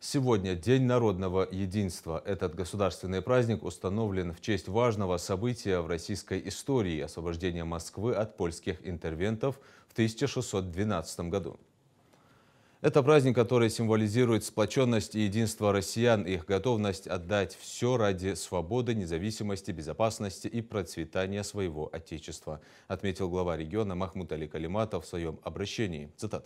Сегодня День народного единства. Этот государственный праздник установлен в честь важного события в российской истории – освобождения Москвы от польских интервентов в 1612 году. Это праздник, который символизирует сплоченность и единство россиян, их готовность отдать все ради свободы, независимости, безопасности и процветания своего Отечества, отметил глава региона Махмуд Али Калиматов в своем обращении. Цитата.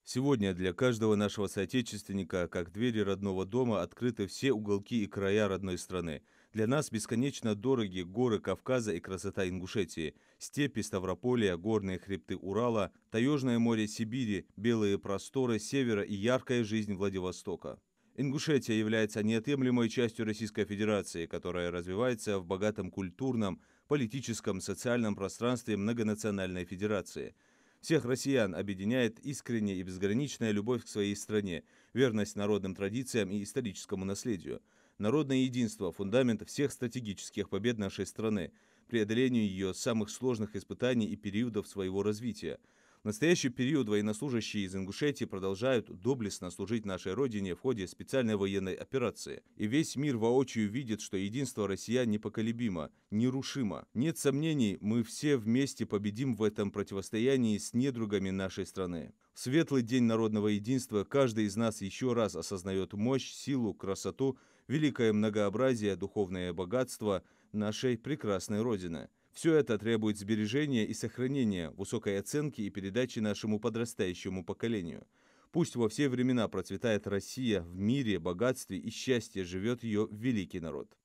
Сегодня для каждого нашего соотечественника, как двери родного дома, открыты все уголки и края родной страны. Для нас бесконечно дороги горы Кавказа и красота Ингушетии, степи Ставрополя, горные хребты Урала, таежное море Сибири, белые просторы севера и яркая жизнь Владивостока. Ингушетия является неотъемлемой частью Российской Федерации, которая развивается в богатом культурном, политическом, социальном пространстве многонациональной федерации. Всех россиян объединяет искренняя и безграничная любовь к своей стране, верность народным традициям и историческому наследию. Народное единство – фундамент всех стратегических побед нашей страны, преодолению ее самых сложных испытаний и периодов своего развития. В настоящий период военнослужащие из Ингушетии продолжают доблестно служить нашей Родине в ходе специальной военной операции. И весь мир воочию видит, что единство россиян непоколебимо, нерушимо. Нет сомнений, мы все вместе победим в этом противостоянии с недругами нашей страны. В светлый день народного единства каждый из нас еще раз осознает мощь, силу, красоту, великое многообразие, духовное богатство нашей прекрасной Родины. Все это требует сбережения и сохранения, высокой оценки и передачи нашему подрастающему поколению. Пусть во все времена процветает Россия, в мире, богатстве и счастье живет ее великий народ.